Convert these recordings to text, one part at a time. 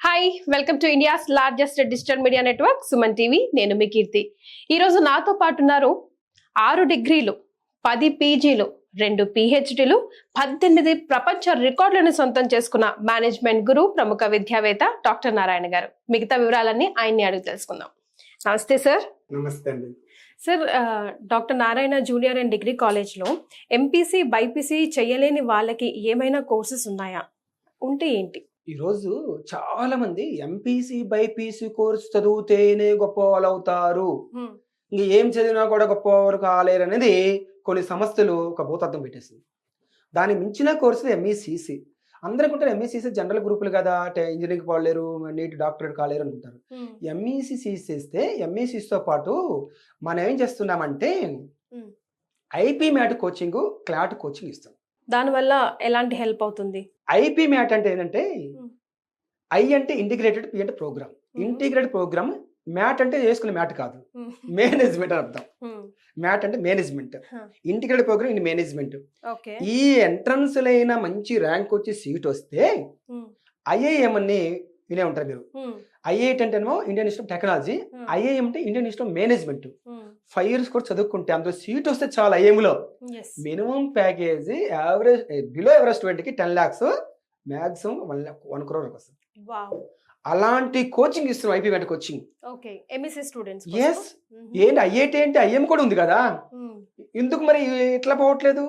Hi welcome to India's largest digital media network Suman TV. నేను మీ కీర్తి. ఈరోజు నాతో పాటు ఉన్నారు 6 డిగ్రీలు, 10 పీజీలు, 2 పిహెచ్డీలు, 18 ప్రపంచ రికార్డులను సొంతం చేసుకున్న మేనేజ్మెంట్ గురు, ప్రముఖ విద్యావేత్త డాక్టర్ నారాయణ గారు. మిగతా వివరాలన్నీ ఆయన్ని అడిగి తెలుసుకుందాం. నమస్తే సార్. నమస్తే అండి sir, doctor Narayana junior and degree కాలేజ్లో ఎంపీసీ బైపీసీ చేయలేని వాళ్ళకి ఏమైనా కోర్సెస్ ఉన్నాయా? ఉంటే ఏంటి? ఈరోజు చాలా మంది ఎంపీసీ బైపీసీ కోర్స్ చదివితేనే గొప్ప వాళ్ళు అవుతారు, ఇంక ఏం చదివినా కూడా గొప్పవారు కాలేరు అనేది కొన్ని సంస్థలు ఒక భూతత్వం పెట్టేసింది. దాని మించిన కోర్సులు ఎంఈసీసీ. అందరూ అనుకుంటారు ఎంఈసీసీ జనరల్ గ్రూపులు కదా, ఇంజనీరింగ్ పోలేరు, నీట్ డాక్టరేట్ కాలేరు అనుకుంటారు. ఎంఈసీసీ చేస్తే ఎంఈసీతో పాటు మనం ఏం చేస్తున్నామంటే IP MAT coaching, CLAT coaching ఇస్తాం. దానివల్ల ఎలాంటి హెల్ప్ అవుతుంది? ఐపీ మ్యాట్ అంటే ఏంటంటే, ఐ అంటే ఇంటిగ్రేటెడ్, పి అంటే ప్రోగ్రామ్. Integrated program. మ్యాట్ అంటే వేసుకునే మ్యాట్ కాదు, మేనేజ్మెంట్ అని అర్థం. మ్యాట్ అంటే management, integrated program in management. ఈ ఎంట్రన్స్ లైన మంచి ర్యాంక్ వచ్చి సీట్ వస్తే ఐఐఎం అని వినే ఉంటారు మీరు. ఐఐటి అంటే Indian Institute of Technology, IIM అంటే Indian Institute of Management. 5 years కూడా చదువుకుంటే అందులో సీట్ వస్తే చాలా ఐఎంలో మినిమం ప్యాకేజ్ యావరేజ్ బిలో ఎవరెస్ట్ స్టూడెంట్కి 10 lakhs, మ్యాక్సిమం 1 crore వస్తుంది. అలాంటి కోచింగ్ ఇస్తున్నాం, ఐపీ మ్యాట్ కోచింగ్. ఎస్, ఏంటి ఐఐటి ఏంటి, ఐఎం కూడా ఉంది కదా, ఎందుకు మరి ఇట్లా పోవట్లేదు?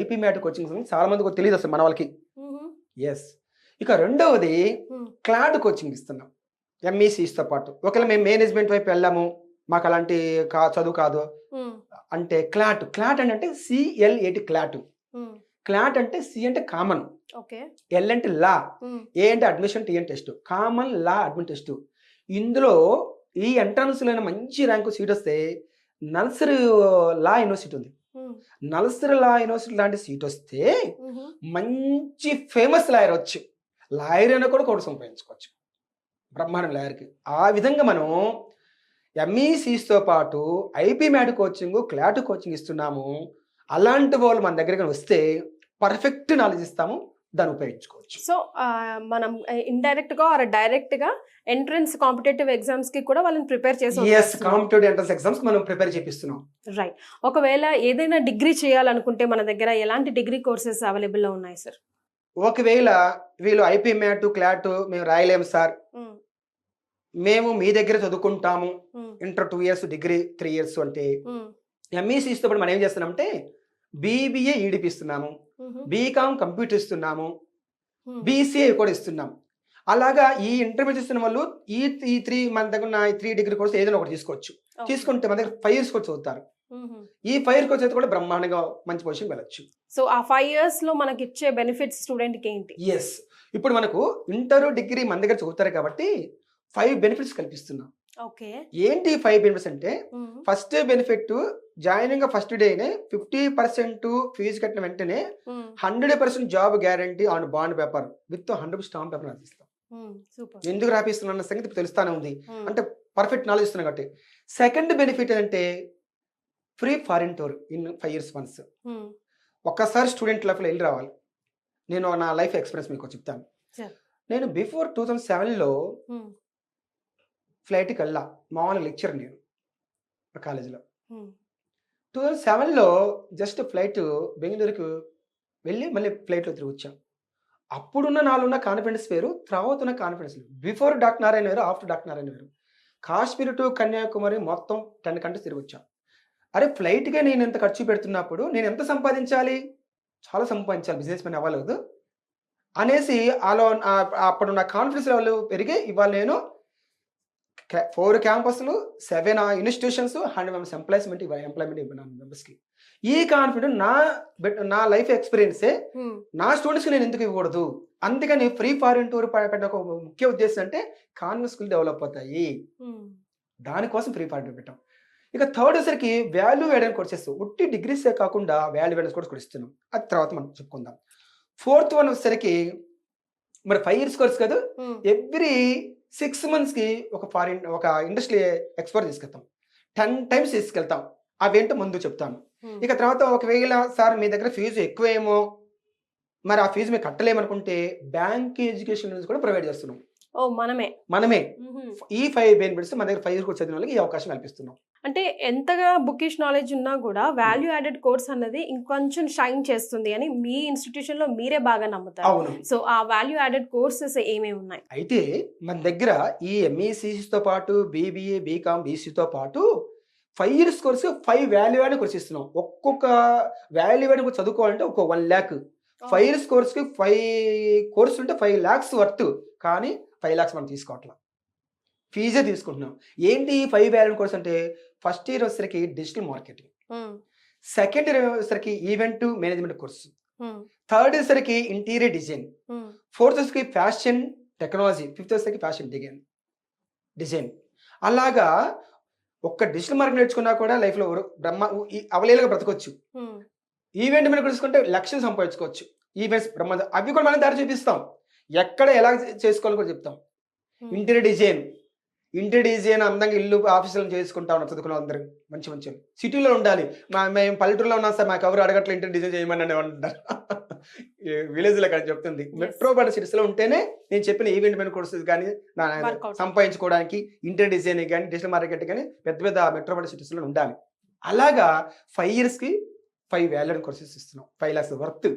ఐపీ మ్యాట్ కోచింగ్ చాలా మందికి తెలియదు అసలు మన వాళ్ళకి. ఎస్. ఇక రెండవది క్లాడ్ కోచింగ్ ఇస్తున్నాం ఎంఈసీతో పాటు. ఒకవేళ మేము మేనేజ్మెంట్ వైపు వెళ్ళాము, మాకు అలాంటి చదువు కాదు అంటే క్లాట్. క్లాట్ అంటే CLAT క్లాట్. క్లాట్ అంటే సి అంటే కామన్, ఎల్ అంటే లా, ఏ అంటే అడ్మిషన్, టీ అంటే టెస్ట్. కామన్ లా అడ్మిషన్ టెస్ట్. ఇందులో ఈ ఎంట్రన్స్ లో మంచి ర్యాంకు సీట్ వస్తే నల్సరీ లా యూనివర్సిటీ ఉంది, నల్సరీ లా యూనివర్సిటీ లాంటి సీట్ వస్తే మంచి ఫేమస్ లాయర్ వచ్చు, లాయర్ అయినా కూడా కోర్సు సంపాదించుకోవచ్చు, బ్రహ్మాండం లాయర్కి. ఆ విధంగా మనం ఎంఈసీతో పాటు IP MAT coaching, CLAT coaching ఇస్తున్నాము. అలాంటి వాళ్ళు మన దగ్గరికి వస్తే పర్ఫెక్ట్ నాలెడ్జ్ ఇస్తాము, దాన్ని ఉపయోగించుకోవచ్చు. సో మనం ఇండైరెక్ట్ గా ఆర్ డైరెక్ట్ గా ఎంట్రన్స్ కాంపిటేటివ్ ఎగ్జామ్స్ కి కూడా వాళ్ళని ప్రిపేర్ చేస్తాం. yes, కాంపిటేటివ్ ఎంట్రన్స్ ఎగ్జామ్స్ మనం ప్రిపేర్ చేపిస్తున్నాం. రైట్. ఒకవేళ ఏదైనా డిగ్రీ చేయాలనుకుంటే మన దగ్గర ఎలాంటి డిగ్రీ కోర్సెస్ అవైలబుల్ లో ఉన్నాయి సార్? ఒకవేళ వీళ్ళు ఐపీ మ్యాట్, క్లాట్ మేము రాయలేము సార్, మేము మీ దగ్గర చదువుకుంటాము, ఇంటర్ 2 years, డిగ్రీ 3 years అంటే ఎంఈసీతో పాటు మనం ఏం చేస్తున్నామంటే బీబీఏ ఈడిపి ఇస్తున్నాము, బీకామ్ కంప్యూటర్ ఇస్తున్నాము, బీసీఏ కూడా ఇస్తున్నాము. అలాగా ఈ ఇంటర్మీడియట్ ఇస్తున్న వాళ్ళు ఈ 3 మన దగ్గర ఉన్న 3 డిగ్రీ కోర్స్ ఏదైనా ఒకటి తీసుకోవచ్చు. తీసుకుంటే మన దగ్గర 5 years కూడా చదువుతారు. ఈ 5 years కోర్స్ అయితే కూడా బ్రహ్మాండంగా మంచి పొజిషన్ వెళ్ళచ్చు. సో ఆ 5 years లో మనకి ఇచ్చే బెనిఫిట్స్ స్టూడెంట్ కి ఏంటి? ఎస్, ఇప్పుడు మనకు ఇంటర్, డిగ్రీ మన దగ్గర చదువుతారు కాబట్టి 5 benefits కల్పిస్తున్నాం. ఏంటి 5 benefits అంటే, ఫస్ట్ బెనిఫిట్ జాయినింగ్ ఫస్ట్ డేనే 50% ఫీజు కట్టిన వెంటనే 100% job guarantee on bond paper with 100% stamp paper రాపిస్తాం. ఎందుకు రాపిస్తున్నా అన్న సంగతి తెలుస్తానే ఉంది, అంటే పర్ఫెక్ట్ నాలెడ్జ్ ఇస్తున్నాం కాబట్టి. సెకండ్ బెనిఫిట్ అంటే free foreign tour in 5 years once. ఒక్కసారి స్టూడెంట్ లైఫ్లో వెళ్ళి రావాలి. నేను నా లైఫ్ ఎక్స్పీరియన్స్ మీకు చెప్తాను. నేను బిఫోర్ 2007లో ఫ్లైట్కి వెళ్ళా, మామూలు లెక్చర్ నేను కాలేజీలో. 2007లో జస్ట్ ఫ్లైట్ బెంగళూరుకు వెళ్ళి మళ్ళీ ఫ్లైట్లో తిరిగి వచ్చాం. అప్పుడున్న నాలో ఉన్న కాన్ఫిడెన్స్ వేరు, తర్వాత ఉన్న కాన్ఫిడెన్స్ వేరు. బిఫోర్ డాక్టర్ నారాయణ వేరు, ఆఫ్టర్ డాక్టర్ నారాయణ వేరు. కాశ్మీర్ టు కన్యాకుమారి మొత్తం 10 countries తిరిగి వచ్చాం. అరే ఫ్లైట్గా నేను ఎంత ఖర్చు పెడుతున్నప్పుడు నేను ఎంత సంపాదించాలి, చాలా సంపాదించాలి, బిజినెస్ మ్యాన్ అవ్వలేదు అనేసి అలా అప్పుడున్న కాన్ఫిడెన్స్ లెవెల్ పెరిగి ఇవాళ నేను 4 campusలు, 7 institutions, 100 members ఎంప్లాయ్మెంట్ ఇవ్వను మెంబర్స్కి. ఈ కాన్ఫిడెంట్ నా లైఫ్ ఎక్స్పీరియన్సే నా స్టూడెంట్స్కి నేను ఎందుకు ఇవ్వకూడదు? అందుకని ఫ్రీ ఫారిన్ టూర్ పెట్టిన ఒక ముఖ్య ఉద్దేశం అంటే కాన్ఫిడెన్స్ స్కిల్ డెవలప్ అవుతాయి, దానికోసం ఫ్రీ ఫారిన్ టూర్ పెట్టాం. ఇక థర్డ్ వచ్చరికి వాల్యూ వేయడానికి కోర్సెస్, ఉట్టి డిగ్రీసే కాకుండా వాల్యూ వేయడానికి కూడా ఇస్తున్నాం, అది తర్వాత మనం చెప్పుకుందాం. ఫోర్త్ వన్ వచ్చేసరికి మరి 5 years కోర్స్ కాదు, ఎవ్రీ 6 monthsకి ఒక ఇండస్ట్రీ ఎక్స్పర్ట్ తీసుకెళ్తాం, 10 times తీసుకెళ్తాం. అవేంటో ముందు చెప్తాను. ఇక తర్వాత ఒకవేళ సార్ మీ దగ్గర ఫీజు ఎక్కువేమో, మరి ఆ ఫీజు మీరు కట్టలేమనుకుంటే బ్యాంక్ ఎడ్యుకేషన్ కూడా ప్రొవైడ్ చేస్తున్నాం. ఓ మనమే మనమే మ్మ్. ఈ 5 బెనిఫిట్స్ మన దగ్గర 5 ఇయర్స్ చదివిన వాళ్ళకి ఈ అవకాశం కల్పిస్తున్నాం. అంటే ఎంతగా బుకిష్ నాలెడ్జ్ ఉన్నా కూడా వాల్యూ యాడెడ్ కోర్స్ అన్నది ఇంకొంచెం షైన్ చేస్తుంది అని మీ ఇన్స్టిట్యూషన్ లో మీరే బాగా నమ్ముతారు. అవును. సో ఆ వాల్యూ యాడెడ్ కోర్సెస్ ఏమేమి ఉన్నాయి? అయితే మన దగ్గర ఈ ఎంఈసీతో పాటు బీబీఏ, బీకామ్, బీసీతో పాటు 5 years course 5 value add course ఇస్తున్నాం. ఒక్కొక్క వాల్యూ యాడ్ చదువుకోవాలంటే ఒక 1 lakh. 5 ఇయర్స్ కోర్స్కి 5 కోర్సులు ఉంటే 5 lakhs వర్త్. కానీ 5 lakhs మనం తీసుకోవట్లా, ఫీజే తీసుకుంటున్నాం. ఏంటి 5 వాల్యూ కోర్స్ అంటే ఫస్ట్ ఇయర్ వచ్చేసరికి డిజిటల్ మార్కెటింగ్, సెకండ్ ఇయర్ వచ్చేసరికి ఈవెంట్ మేనేజ్మెంట్ కోర్సు, థర్డ్ వచ్చేసరికి ఇంటీరియర్ డిజైన్, ఫోర్త్ వచ్చేసరికి ఫ్యాషన్ టెక్నాలజీ, ఫిఫ్త్ వచ్చేసరికి ఫ్యాషన్ డిజైన్. అలాగా ఒక్క డిజిటల్ మార్కెట్ నేర్చుకున్నా కూడా లైఫ్లో అవలేలుగా బ్రతకొచ్చు. ఈవెంట్ మీద చూసుకుంటే లక్షలు సంపాదించుకోవచ్చు. ఈవెంట్స్ బ్రహ్మాండ అవి కూడా మనం దారి చూపిస్తాం, ఎక్కడ ఎలా చేసుకోవాలో కూడా చెప్తాం. ఇంటీరియర్ డిజైన్ అందంగా ఇల్లు ఆఫీసులను చేసుకుంటా ఉన్నారు చదువుకున్న అందరూ మంచి సిటీలో ఉండాలి. మేము పల్లెటూరులో ఉన్నాం సార్, మాకు ఎవరు అడగట్లే ఇంటీరియర్ డిజైన్ చేయమని అంటారు. విలేజ్లో కానీ చెప్తుంది. మెట్రోపాలిటన్ సిటీస్లో ఉంటేనే నేను చెప్పిన ఈవెంట్ మీద కోర్సెస్ కానీ సంపాదించుకోవడానికి ఇంటీరియర్ డిజైన్ కానీ డిజిటల్ మార్కెట్ కానీ పెద్ద మెట్రోపాలిటన్ సిటీస్లో ఉండాలి. అలాగా 5 ఇయర్స్కి 5 వాల్యూ కోర్సెస్ ఇస్తున్నాం, 5 lakhs వర్త్.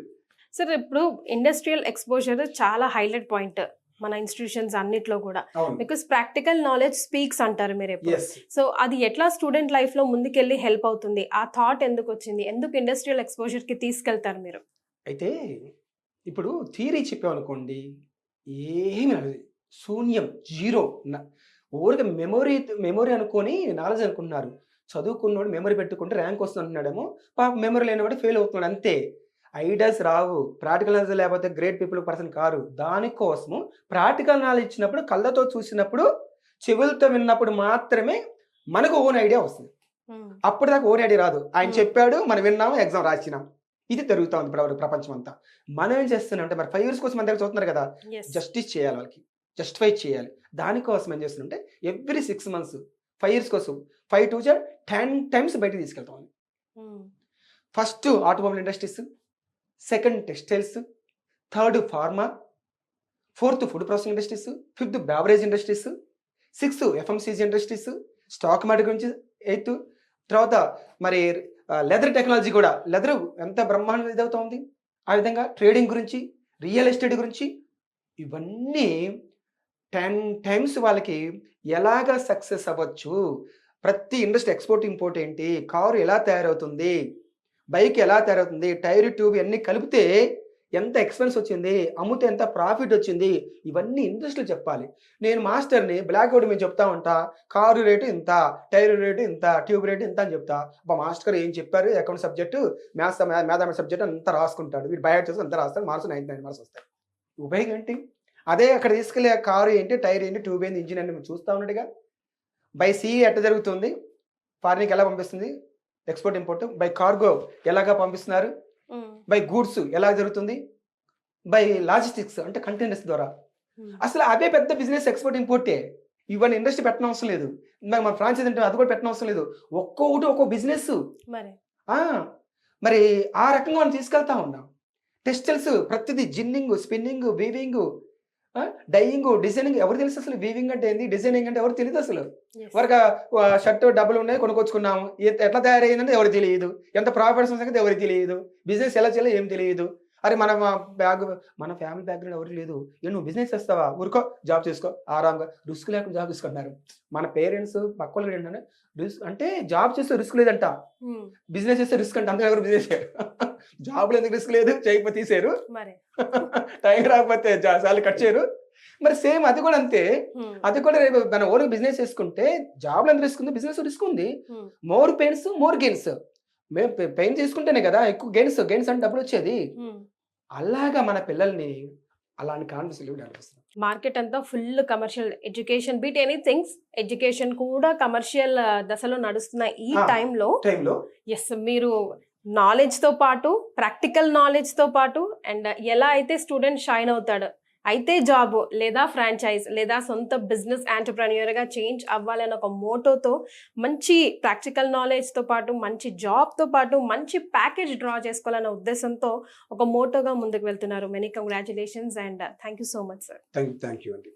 సార్ ఇప్పుడు ఇండస్ట్రియల్ ఎక్స్పోజర్ చాలా హైలైట్ పాయింట్ మన ఇన్స్టిట్యూషన్స్ అన్నిట్లో కూడా, బికాస్ ప్రాక్టికల్ నాలెడ్జ్ స్పీక్స్ అంటారు మీరు ఎప్పుడు. సో అది ఎట్లా స్టూడెంట్ లైఫ్ లో ముందుకెళ్ళి హెల్ప్ అవుతుంది? ఆ థాట్ ఎందుకు వచ్చింది? ఎందుకు ఇండస్ట్రియల్ ఎక్స్పోజర్ కి తీసుకెళ్తారు మీరు? అయితే ఇప్పుడు థియరీ చెప్పామనుకోండి, ఏమి శూన్యం, జీరో. ఊరికి మెమొరీ అనుకొని నాలెడ్జ్ అనుకుంటున్నారు. చదువుకున్నవాడు మెమరీ పెట్టుకుంటే ర్యాంక్ వస్తుంది అంటున్నాడేమో, మెమరీ లేనివాడు ఫెయిల్ అవుతున్నాడు అంతే. ఐడియాస్ రావు, ప్రాక్టికల్ నాలెడ్జ్ లేకపోతే గ్రేట్ పీపుల్ పర్సన్ కారు. దానికోసము ప్రాక్టికల్ నాలెడ్జ్ ఇచ్చినప్పుడు, కళ్ళతో చూసినప్పుడు, చెవులతో విన్నప్పుడు మాత్రమే మనకు ఓన్ ఐడియా వస్తుంది. అప్పుడు దాకా ఓన్ ఐడియా రాదు. ఆయన చెప్పాడు, మనం విన్నాము, ఎగ్జామ్ రాసినాం. ఇది జరుగుతూ ఉంది ఇప్పుడు ప్రపంచం అంతా. మనం ఏం చేస్తున్నాం అంటే, మరి 5 years కోసం మన దగ్గర చూస్తున్నారు కదా, జస్టిస్ చేయాలి, వాళ్ళకి జస్టిఫై చేయాలి. దానికోసం ఏం చేస్తుంటే ఎవ్రీ 6 months 5 years కోసం 5 to 10 times బయటకు తీసుకెళ్తాం. First automobile industries, second textiles, third pharma, fourth food processing industries, fifth beverage industries, sixth FMCG industries, stock market గురించి 8th. తర్వాత మరి లెదర్ టెక్నాలజీ కూడా, లెదర్ ఎంత బ్రహ్మాండంగా ఇదవుతూ ఉంది. ఆ విధంగా ట్రేడింగ్ గురించి, రియల్ ఎస్టేట్ గురించి, ఇవన్నీ 10 times వాళ్ళకి ఎలాగా సక్సెస్ అవ్వచ్చు, ప్రతి ఇండస్ట్రీ ఎక్స్పోర్ట్ ఇంపోర్ట్ ఏంటి, కారు ఎలా తయారవుతుంది, బైక్ ఎలా తయారవుతుంది, టైర్ ట్యూబ్ అన్నీ కలిపితే ఎంత ఎక్స్పెన్స్ వచ్చింది, అమ్ముతే ఎంత ప్రాఫిట్ వచ్చింది, ఇవన్నీ ఇండస్ట్రీలో చెప్పాలి. నేను మాస్టర్ని బ్లాక్ బోర్డ్ మీద చెప్తా ఉంటా, కారు రేటు ఇంత, టైర్ రేటు ఇంత, ట్యూబ్ రేటు ఇంత అని చెప్తా. మాస్టర్ గారు ఏం చెప్పారు, అకౌంట్ సబ్జెక్టు, మ్యాథమెటిక్స్ సబ్జెక్ట్ అంతా రాసుకుంటాడు, వీడు బయట చేసి అంతా రాస్తాడు, మార్క్స్ 99 marks వస్తాయి. ఉపయోగం ఏంటి? అదే అక్కడ తీసుకెళ్ళి కారు ఏంటి, టైర్ ఏంటి, ట్యూబ్ ఏంటి, ఇంజిన్ ఏంటి చూస్తూ ఉన్నట్టుగా. బై సీ ఎట్లా జరుగుతుంది, ఫారిన్కి ఎలా పంపిస్తుంది, ఎక్స్పోర్ట్ ఇంపోర్ట్, బై కార్గో ఎలాగా పంపిస్తున్నారు, బై గూడ్స్ ఎలా జరుగుతుంది, బై లాజిస్టిక్స్ అంటే కంటైనర్స్ ద్వారా. అసలు అవే పెద్ద బిజినెస్, ఎక్స్పోర్ట్ ఇంపోర్టే. ఇవన్నీ ఇండస్ట్రీ పెట్టిన అవసరం లేదు. మన ఫ్రాంచైజ్ అంటే అది కూడా పెట్టిన అవసరం లేదు. ఒక్కొక్కటి బిజినెస్. మరి ఆ రకంగా మనం తీసుకెళ్తా ఉన్నాం. టెక్స్టైల్స్ ప్రతిదీ, ginning, spinning, weaving, dyeing, designing. ఎవరు తెలుసు అసలు వీవింగ్ అంటే ఏంది, డిజైనింగ్ అంటే ఎవరు తెలియదు అసలు. వరకు షర్ట్ డబ్బులు ఉన్నాయి కొనుక్కొచ్చుకున్నాము, ఎట్లా తయారయ్యిందంటే ఎవరు తెలియదు, ఎంత ప్రాఫిట్స్ సంగతి ఎవరికి తెలియదు, బిజినెస్ ఎలా చేయాలో ఏం తెలియదు. అరే మన ఫ్యామిలీ బ్యాక్గ్రౌండ్ ఎవరికి లేదు, నువ్వు బిజినెస్ చేస్తావా, ఊరుకో జాబ్ చేసుకో ఆరాంగా, రిస్క్ లేకుండా జాబ్ తీసుకుంటున్నారు. మన పేరెంట్స్ పక్క వాళ్ళు ఏంటంటే అంటే జాబ్ చేస్తే రిస్క్ లేదంట, బిజినెస్ చేస్తే రిస్క్ అంట. అంతే ఎవరు బిజినెస్ జాబ్లో ఎందుకు రిస్క్ లేదు, చేయకపోతే తీసారు, టైం రాకపోతే సార్లు కట్ చేయరు. మరి సేమ్ అది కూడా అంతే. అది కూడా రేపు మన ఓన్ బిజినెస్ చేసుకుంటే జాబ్లో ఎంత రిస్క్ ఉంది, బిజినెస్ రిస్క్ ఉంది. More pains more gains. మేము పెయిన్ తీసుకుంటేనే కదా ఎక్కువ గెయిన్స్ అంటే డబ్బులు వచ్చేది. అలాగా మన పిల్లల్ని అలాంటి కాన్ఫిడెన్స్ అనిపిస్తుంది. మార్కెట్ అంతా full commercial, education beat anythings, education కూడా కమర్షియల్ దశలో నడుస్తున్న ఈ టైంలో ఎస్ మీరు నాలెడ్జ్ తో పాటు, ప్రాక్టికల్ నాలెడ్జ్ తో పాటు, అండ్ ఎలా అయితే స్టూడెంట్ షైన్ అవుతాడు, అయితే జాబ్ లేదా ఫ్రాంచైజ్ లేదా సొంత బిజినెస్ ఆంటర్‌ప్రెన్యూర్‌గా చేంజ్ అవ్వాలని ఒక మోటోతో మంచి ప్రాక్టికల్ నాలెడ్జ్తో పాటు, మంచి జాబ్తో పాటు, మంచి ప్యాకేజ్ డ్రా చేసుకోవాలన్న ఉద్దేశంతో ఒక మోటోగా ముందుకు వెళ్తున్నారు. Many congratulations and thank you so much sir. Thank you అండి.